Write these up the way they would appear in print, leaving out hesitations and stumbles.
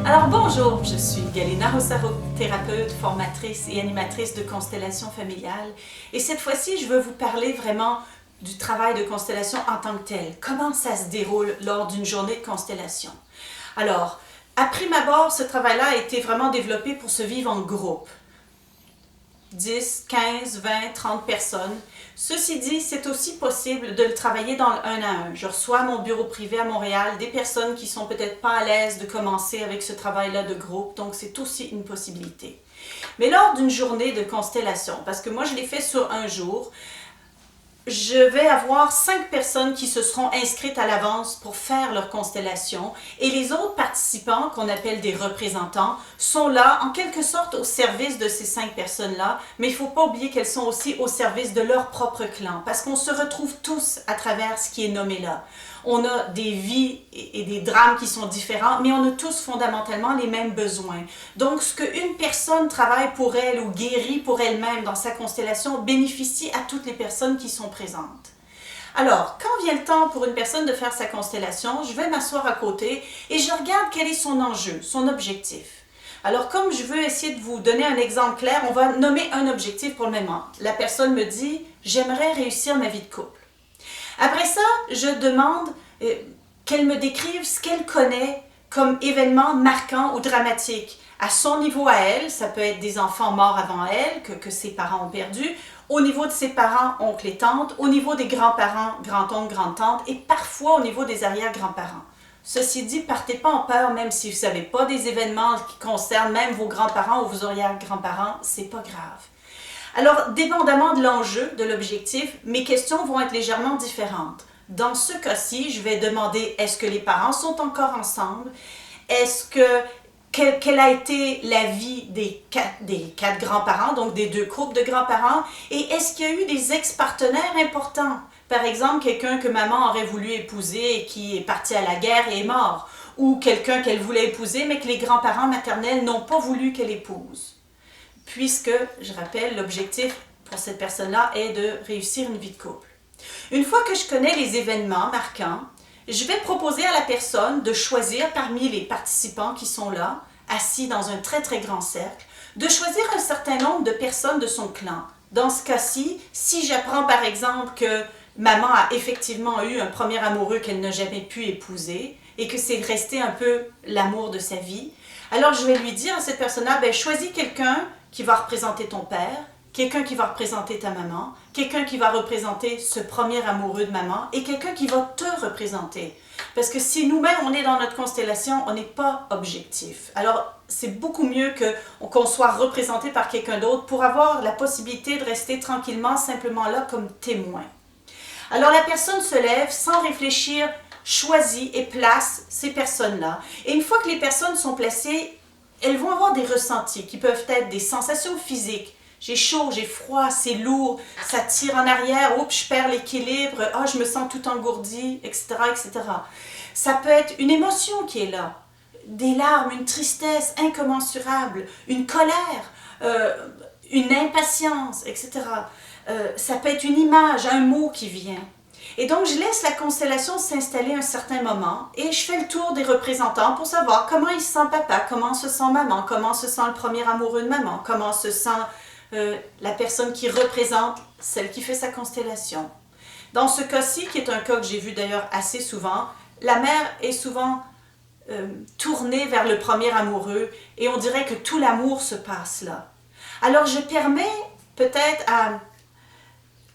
Alors bonjour, je suis Galina Rossaro, thérapeute, formatrice et animatrice de constellation familiale. Et cette fois-ci, je veux vous parler vraiment du travail de constellation en tant que tel. Comment ça se déroule lors d'une journée de constellation? Alors, à prime abord, ce travail-là a été vraiment développé pour se vivre en groupe. 10, 15, 20, 30 personnes. Ceci dit, c'est aussi possible de le travailler dans le 1 à 1. Je reçois à mon bureau privé à Montréal des personnes qui sont peut-être pas à l'aise de commencer avec ce travail-là de groupe, donc c'est aussi une possibilité. Mais lors d'une journée de constellation, parce que moi je l'ai fait sur un jour, je vais avoir 5 personnes qui se seront inscrites à l'avance pour faire leur constellation et les autres participants, qu'on appelle des représentants, sont là en quelque sorte au service de ces 5 personnes-là, mais il ne faut pas oublier qu'elles sont aussi au service de leur propre clan parce qu'on se retrouve tous à travers ce qui est nommé là. On a des vies et des drames qui sont différents, mais on a tous fondamentalement les mêmes besoins. Donc, ce qu'une personne travaille pour elle ou guérit pour elle-même dans sa constellation bénéficie à toutes les personnes qui sont présentes. Alors, quand vient le temps pour une personne de faire sa constellation, je vais m'asseoir à côté et je regarde quel est son enjeu, son objectif. Alors, comme je veux essayer de vous donner un exemple clair, on va nommer un objectif pour le moment. La personne me dit « J'aimerais réussir ma vie de couple ». Après ça, je demande qu'elle me décrive ce qu'elle connaît comme événement marquant ou dramatique. À son niveau à elle, ça peut être des enfants morts avant elle, que ses parents ont perdu, au niveau de ses parents, oncles et tantes, au niveau des grands-parents, grand-oncles, grand-tantes, et parfois au niveau des arrière-grands-parents. Ceci dit, partez pas en peur, même si vous ne savez pas des événements qui concernent même vos grands-parents ou vos arrière-grands-parents, c'est pas grave. Alors, dépendamment de l'enjeu, de l'objectif, mes questions vont être légèrement différentes. Dans ce cas-ci, je vais demander est-ce que les parents sont encore ensemble? Quelle a été la vie des quatre grands-parents, donc des 2 groupes de grands-parents? Et est-ce qu'il y a eu des ex-partenaires importants? Par exemple, quelqu'un que maman aurait voulu épouser et qui est parti à la guerre et est mort. Ou quelqu'un qu'elle voulait épouser mais que les grands-parents maternels n'ont pas voulu qu'elle épouse. Puisque, je rappelle, l'objectif pour cette personne-là est de réussir une vie de couple. Une fois que je connais les événements marquants, je vais proposer à la personne de choisir parmi les participants qui sont là, assis dans un très très grand cercle, de choisir un certain nombre de personnes de son clan. Dans ce cas-ci, si j'apprends par exemple que maman a effectivement eu un premier amoureux qu'elle n'a jamais pu épouser et que c'est resté un peu l'amour de sa vie, alors je vais lui dire à cette personne-là, choisis quelqu'un qui va représenter ton père, quelqu'un qui va représenter ta maman, quelqu'un qui va représenter ce premier amoureux de maman et quelqu'un qui va te représenter. Parce que si nous-mêmes, on est dans notre constellation, on n'est pas objectif. Alors, c'est beaucoup mieux qu'on soit représenté par quelqu'un d'autre pour avoir la possibilité de rester tranquillement, simplement là comme témoin. Alors, la personne se lève sans réfléchir, choisit et place ces personnes-là. Et une fois que les personnes sont placées, elles vont avoir des ressentis qui peuvent être des sensations physiques. J'ai chaud, j'ai froid, c'est lourd, ça tire en arrière, oups, je perds l'équilibre, je me sens tout engourdi, etc., etc. Ça peut être une émotion qui est là, des larmes, une tristesse incommensurable, une colère, une impatience, etc. Ça peut être une image, un mot qui vient. Et donc, je laisse la constellation s'installer un certain moment et je fais le tour des représentants pour savoir comment il se sent papa, comment se sent maman, comment se sent le premier amoureux de maman, comment se sent la personne qui représente celle qui fait sa constellation. Dans ce cas-ci, qui est un cas que j'ai vu d'ailleurs assez souvent, la mère est souvent tournée vers le premier amoureux et on dirait que tout l'amour se passe là. Alors, je permets peut-être à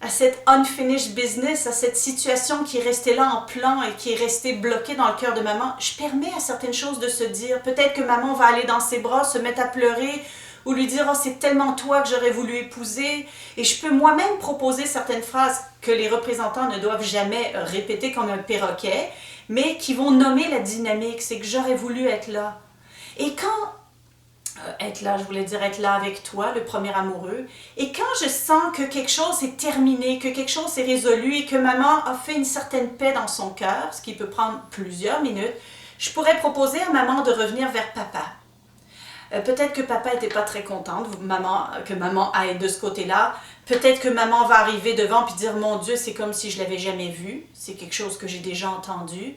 cette unfinished business, à cette situation qui est restée là en plan et qui est restée bloquée dans le cœur de maman, je permets à certaines choses de se dire, peut-être que maman va aller dans ses bras, se mettre à pleurer ou lui dire « Oh, c'est tellement toi que j'aurais voulu épouser » et je peux moi-même proposer certaines phrases que les représentants ne doivent jamais répéter comme un perroquet, mais qui vont nommer la dynamique, c'est que j'aurais voulu être là. Et quand être là, je voulais dire être là avec toi, le premier amoureux. Et quand je sens que quelque chose est terminé, que quelque chose est résolu et que maman a fait une certaine paix dans son cœur, ce qui peut prendre plusieurs minutes, je pourrais proposer à maman de revenir vers papa. Peut-être que papa n'était pas très content que maman aille de ce côté-là, Peut-être que maman va arriver devant puis dire « Mon Dieu, c'est comme si je l'avais jamais vu. » C'est quelque chose que j'ai déjà entendu.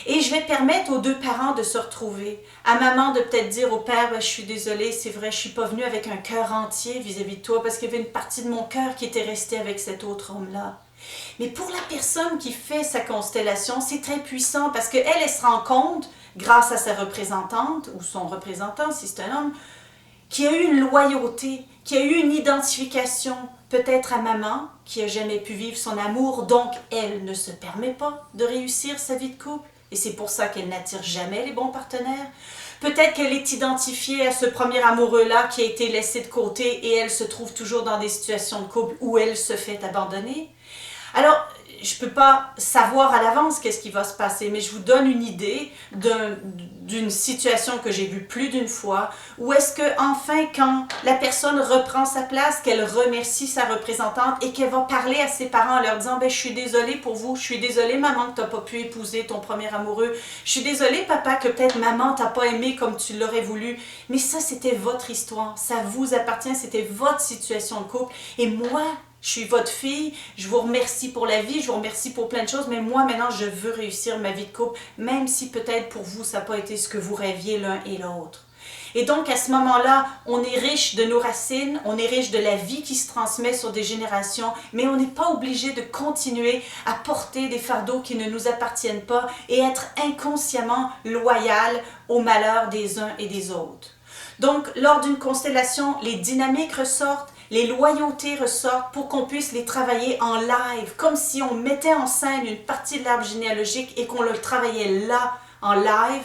Et je vais permettre aux deux parents de se retrouver. À maman de peut-être dire au père « Je suis désolée, c'est vrai, je suis pas venue avec un cœur entier vis-à-vis de toi parce qu'il y avait une partie de mon cœur qui était restée avec cet autre homme-là. » Mais pour la personne qui fait sa constellation, c'est très puissant parce qu'elle, elle se rend compte, grâce à sa représentante ou son représentant, si c'est un homme, qui a eu une loyauté, qui a eu une identification, peut-être à maman, qui n'a jamais pu vivre son amour, donc elle ne se permet pas de réussir sa vie de couple, et c'est pour ça qu'elle n'attire jamais les bons partenaires. Peut-être qu'elle est identifiée à ce premier amoureux-là qui a été laissé de côté et elle se trouve toujours dans des situations de couple où elle se fait abandonner. Alors, je ne peux pas savoir à l'avance qu'est-ce qui va se passer, mais je vous donne une idée d'une situation que j'ai vue plus d'une fois, où est-ce que enfin, quand la personne reprend sa place, qu'elle remercie sa représentante et qu'elle va parler à ses parents en leur disant « Je suis désolée pour vous, je suis désolée maman que tu n'as pas pu épouser ton premier amoureux, je suis désolée papa que peut-être maman t'a pas aimé comme tu l'aurais voulu, mais ça c'était votre histoire, ça vous appartient, c'était votre situation de couple, et moi, je suis votre fille, je vous remercie pour la vie, je vous remercie pour plein de choses, mais moi maintenant je veux réussir ma vie de couple, même si peut-être pour vous ça n'a pas été ce que vous rêviez l'un et l'autre. » Et donc à ce moment-là, on est riche de nos racines, on est riche de la vie qui se transmet sur des générations, mais on n'est pas obligé de continuer à porter des fardeaux qui ne nous appartiennent pas et être inconsciemment loyal au malheur des uns et des autres. Donc lors d'une constellation, les dynamiques ressortent, les loyautés ressortent pour qu'on puisse les travailler en live, comme si on mettait en scène une partie de l'arbre généalogique et qu'on le travaillait là, en live,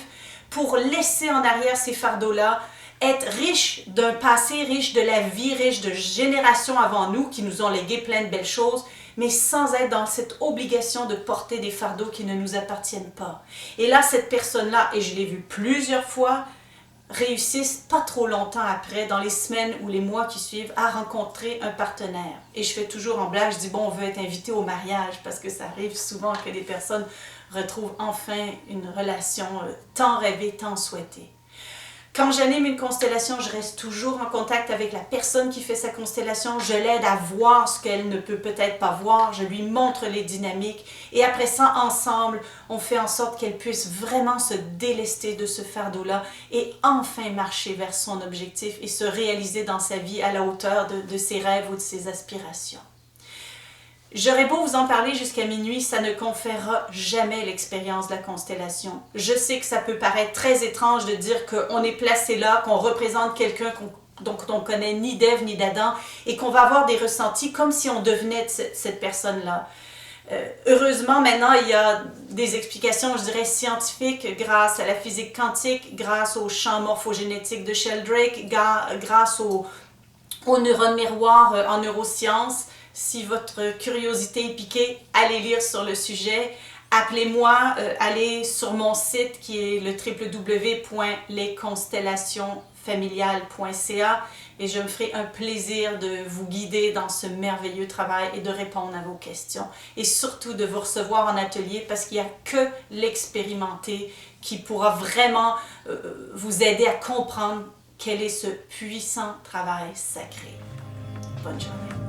pour laisser en arrière ces fardeaux-là, être riche d'un passé, riche de la vie, riche de générations avant nous qui nous ont légué plein de belles choses, mais sans être dans cette obligation de porter des fardeaux qui ne nous appartiennent pas. Et là, cette personne-là, et je l'ai vue plusieurs fois, réussissent pas trop longtemps après, dans les semaines ou les mois qui suivent, à rencontrer un partenaire. Et je fais toujours en blague, je dis bon, on veut être invité au mariage parce que ça arrive souvent que des personnes retrouvent enfin une relation tant rêvée, tant souhaitée. Quand j'anime une constellation, je reste toujours en contact avec la personne qui fait sa constellation. Je l'aide à voir ce qu'elle ne peut peut-être pas voir. Je lui montre les dynamiques. Et après ça, ensemble, on fait en sorte qu'elle puisse vraiment se délester de ce fardeau-là et enfin marcher vers son objectif et se réaliser dans sa vie à la hauteur de ses rêves ou de ses aspirations. J'aurais beau vous en parler jusqu'à minuit, ça ne conférera jamais l'expérience de la constellation. Je sais que ça peut paraître très étrange de dire qu'on est placé là, qu'on représente quelqu'un dont on ne connaît ni d'Ève ni d'Adam et qu'on va avoir des ressentis comme si on devenait cette personne-là. Heureusement, maintenant, il y a des explications, je dirais, scientifiques grâce à la physique quantique, grâce au champ morphogénétique de Sheldrake, grâce aux neurones miroirs en neurosciences. Si votre curiosité est piquée, allez lire sur le sujet. Appelez-moi, allez sur mon site qui est le www.lesconstellationfamiliales.ca et je me ferai un plaisir de vous guider dans ce merveilleux travail et de répondre à vos questions. Et surtout de vous recevoir en atelier parce qu'il n'y a que l'expérimenter qui pourra vraiment vous aider à comprendre quel est ce puissant travail sacré. Bonne journée.